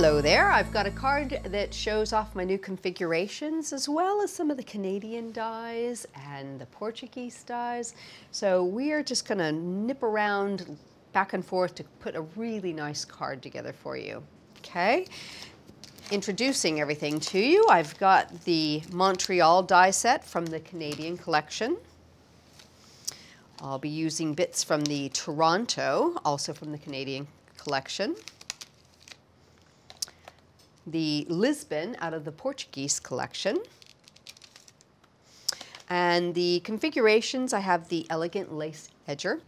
Hello there, I've got a card that shows off my new configurations as well as some of the Canadian dies and the Portuguese dies. So we are just going to nip around back and forth to put a really nice card together for you. Okay, introducing everything to you, I've got the Montreal die set from the Canadian collection. I'll be using bits from the Toronto, also from the Canadian collection. The Lisbon out of the Portuguese collection. And the configurations, I have the elegant lace edger.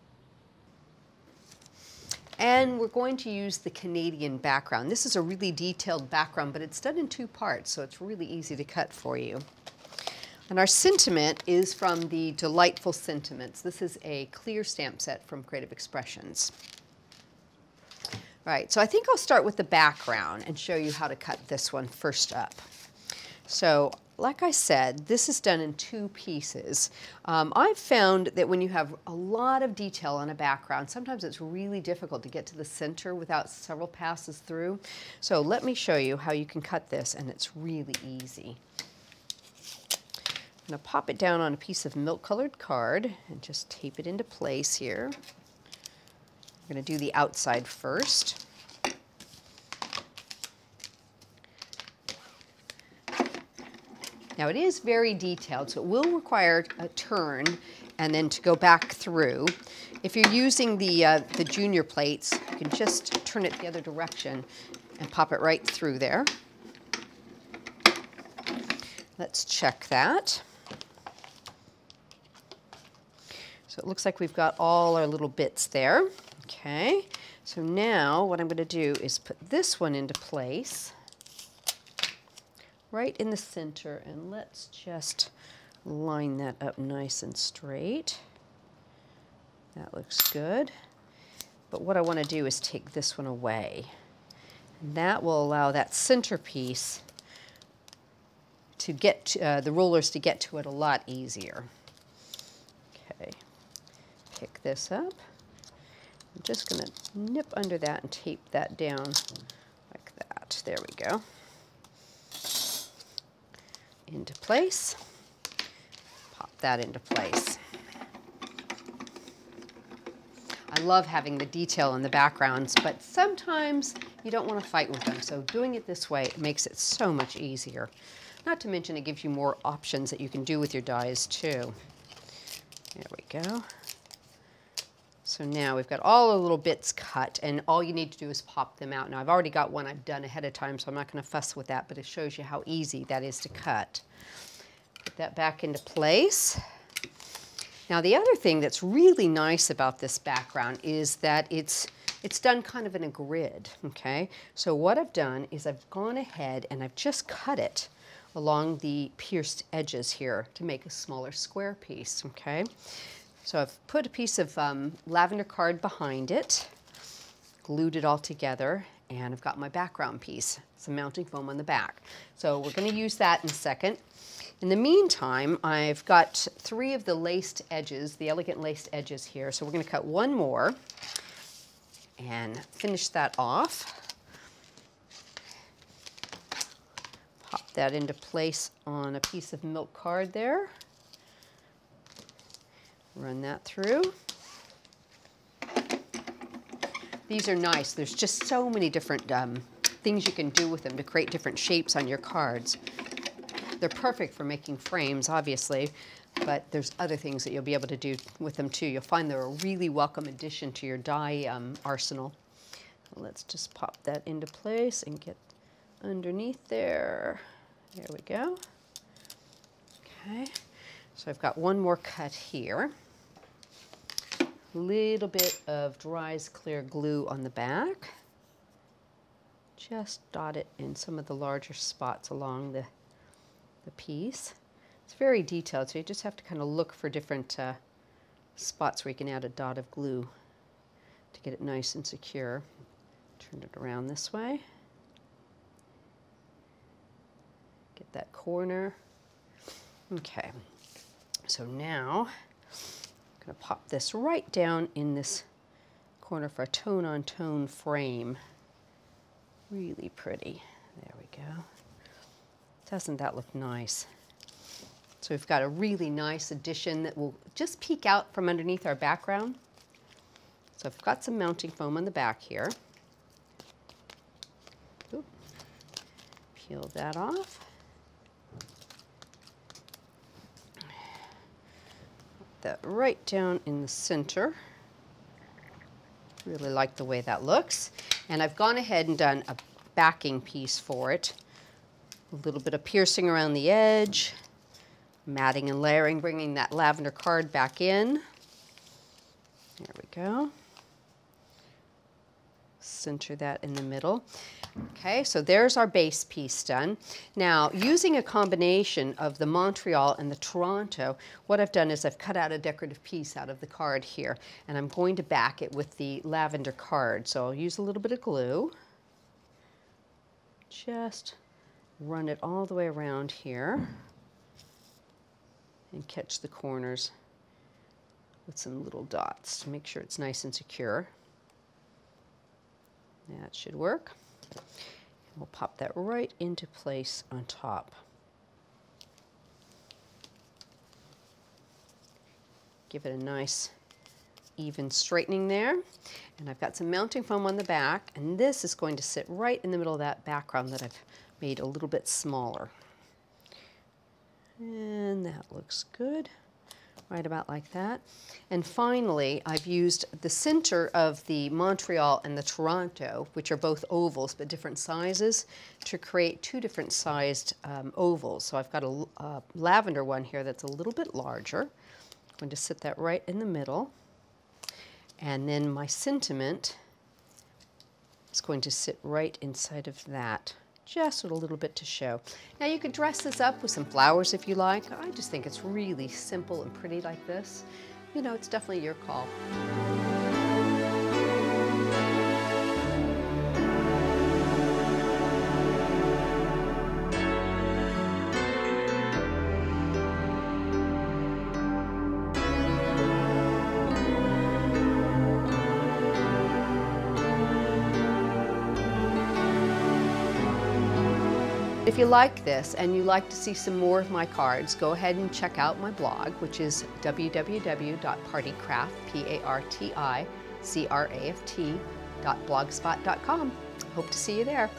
And we're going to use the Canadian background. This is a really detailed background, but it's done in two parts, so it's really easy to cut for you. And our sentiment is from the Delightful Sentiments. This is a clear stamp set from Creative Expressions. Right, so I think I'll start with the background and show you how to cut this one first up. So, like I said, this is done in two pieces. I've found that when you have a lot of detail on a background, sometimes it's really difficult to get to the center without several passes through. So let me show you how you can cut this, and it's really easy. I'm going to pop it down on a piece of milk-colored card and just tape it into place here. I'm going to do the outside first. Now it is very detailed, so it will require a turn and then to go back through. If you're using the junior plates, you can just turn it the other direction and pop it right through there. Let's check that. So it looks like we've got all our little bits there. Okay, so now what I'm going to do is put this one into place right in the center, and let's just line that up nice and straight. That looks good. But what I want to do is take this one away. And that will allow that centerpiece to get to, the rollers to get to it a lot easier. Okay, pick this up. I'm just going to nip under that and tape that down like that. There we go. Into place. Pop that into place. I love having the detail in the backgrounds, but sometimes you don't want to fight with them. So doing it this way makes it so much easier. Not to mention it gives you more options that you can do with your dies too. There we go. So now we've got all the little bits cut, and all you need to do is pop them out. Now I've already got one I've done ahead of time, so I'm not going to fuss with that, but it shows you how easy that is to cut. Put that back into place. Now the other thing that's really nice about this background is that it's done kind of in a grid, okay? So what I've done is I've gone ahead and I've just cut it along the pierced edges here to make a smaller square piece, okay? So I've put a piece of lavender card behind it, glued it all together, and I've got my background piece, some mounting foam on the back. So we're going to use that in a second. In the meantime, I've got 3 of the laced edges, the elegant laced edges here. So we're going to cut one more and finish that off. Pop that into place on a piece of milk card there. Run that through. These are nice. There's just so many different things you can do with them to create different shapes on your cards. They're perfect for making frames, obviously, but there's other things that you'll be able to do with them too. You'll find they're a really welcome addition to your die arsenal. Let's just pop that into place and get underneath there. There we go. Okay. So I've got one more cut here. Little bit of dry as clear glue on the back. Just dot it in some of the larger spots along the piece. It's very detailed, so you just have to kind of look for different spots where you can add a dot of glue to get it nice and secure. Turn it around this way. Get that corner. Okay. So now I'm going to pop this right down in this corner for a tone-on-tone frame. Really pretty. There we go. Doesn't that look nice? So we've got a really nice addition that will just peek out from underneath our background. So I've got some mounting foam on the back here. Oop. Peel that off. Put that right down in the center. Really like the way that looks. And I've gone ahead and done a backing piece for it. A little bit of piercing around the edge, matting and layering, bringing that lavender card back in. There we go. Center that in the middle. Okay, so there's our base piece done. Now, using a combination of the Montreal and the Toronto, what I've done is I've cut out a decorative piece out of the card here, and I'm going to back it with the lavender card. So I'll use a little bit of glue. Just run it all the way around here and catch the corners with some little dots to make sure it's nice and secure. That should work. We'll pop that right into place on top. Give it a nice even straightening there. And I've got some mounting foam on the back, and this is going to sit right in the middle of that background that I've made a little bit smaller. And that looks good. Right about like that. And finally, I've used the center of the Montreal and the Toronto, which are both ovals but different sizes, to create two different sized ovals. So I've got a lavender one here that's a little bit larger. I'm going to sit that right in the middle. And then my sentiment is going to sit right inside of that, just with a little bit to show. Now you could dress this up with some flowers if you like. I just think it's really simple and pretty like this. You know, it's definitely your call. If you like this and you like to see some more of my cards, go ahead and check out my blog, which is www.partycraft.blogspot.com. Hope to see you there.